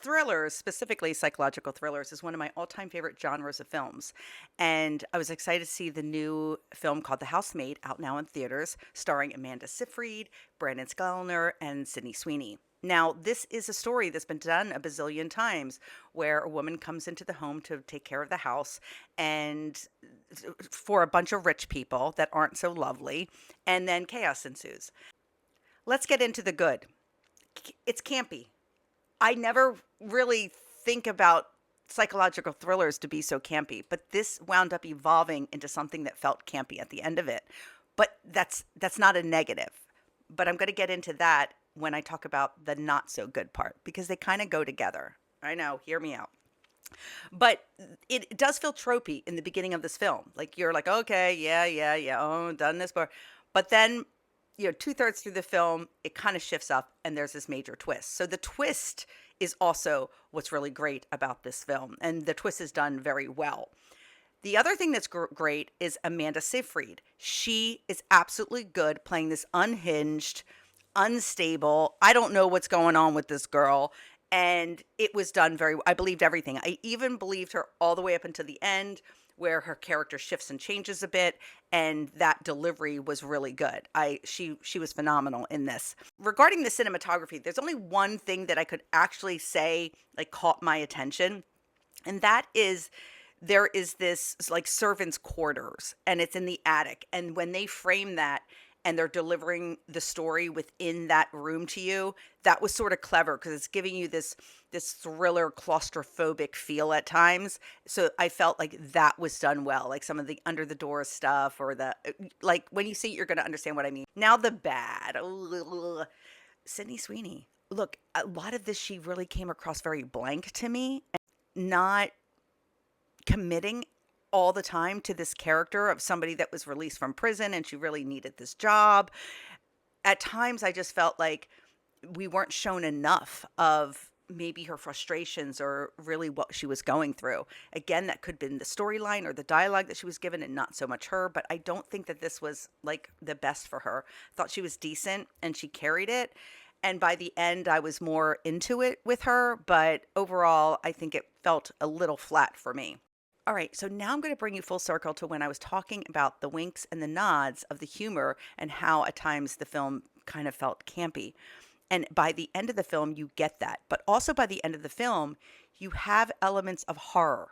Thrillers, specifically psychological thrillers, is one of my all-time favorite genres of films. And I was excited to see the new film called The Housemaid out now in theaters, starring Amanda Seyfried, Brandon Sklenar, and Sydney Sweeney. Now, this is a story that's been done a bazillion times where a woman comes into the home to take care of the house and for a bunch of rich people that aren't so lovely, and then chaos ensues. Let's get into the good. It's campy. I never really think about psychological thrillers to be so campy, but this wound up evolving into something that felt campy at the end of it. But that's not a negative. But I'm going to get into that when I talk about the not so good part because they kind of go together. I know, hear me out. But it does feel tropey in the beginning of this film. Like you're like, okay, yeah. Oh, done this before. But then, two-thirds through the film, it kind of shifts up and there's this major twist. So the twist is also what's really great about this film. And the twist is done very well. The other thing that's great is Amanda Seyfried. She is absolutely good playing this unhinged, unstable, I don't know what's going on with this girl. And it was done I believed everything. I even believed her all the way up until the end where her character shifts and changes a bit, and that delivery was really good. She was phenomenal in this. Regarding the cinematography, there's only one thing that I could actually say like caught my attention, and that is there is this like servants' quarters, and it's in the attic. And when they frame that and they're delivering the story within that room to you, that was sort of clever because it's giving you this thriller claustrophobic feel at times. So I felt like that was done well, like some of the under the door stuff or the like when you see it, you're going to understand what I mean. Now the bad. Ugh. Sydney Sweeney. Look, a lot of this she really came across very blank to me, and not committing all the time to this character of somebody that was released from prison and she really needed this job. At times, I just felt like we weren't shown enough of maybe her frustrations or really what she was going through. Again, that could have been the storyline or the dialogue that she was given and not so much her, but I don't think that this was like the best for her. Thought she was decent and she carried it. And by the end, I was more into it with her, but overall, I think it felt a little flat for me. All right, so now I'm going to bring you full circle to when I was talking about the winks and the nods of the humor and how at times the film kind of felt campy. And by the end of the film, you get that. But also by the end of the film, you have elements of horror.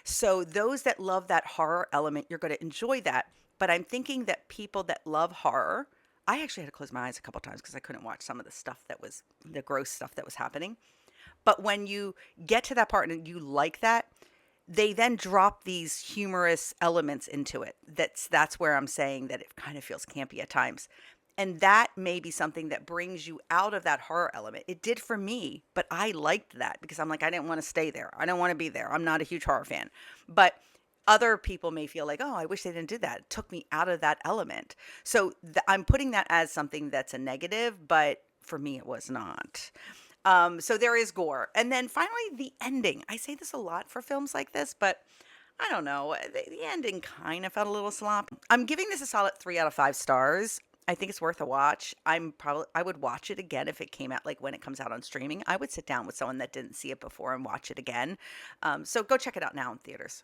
So those that love that horror element, you're going to enjoy that. But I'm thinking that people that love horror, I actually had to close my eyes a couple times because I couldn't watch some of the stuff that was the gross stuff that was happening. But when you get to that part and you like that, they then drop these humorous elements into it. That's where I'm saying that it kind of feels campy at times. And that may be something that brings you out of that horror element. It did for me, but I liked that because I'm like, I didn't want to stay there. I don't want to be there. I'm not a huge horror fan. But other people may feel like, oh, I wish they didn't do that. It took me out of that element. So I'm putting that as something that's a negative, but for me, it was not. So there is gore. And then finally, the ending. I say this a lot for films like this, but I don't know. The ending kind of felt a little slop. I'm giving this a solid 3 out of 5 stars. I think it's worth a watch. I would watch it again if it came out, like when it comes out on streaming. I would sit down with someone that didn't see it before and watch it again. So go check it out now in theaters.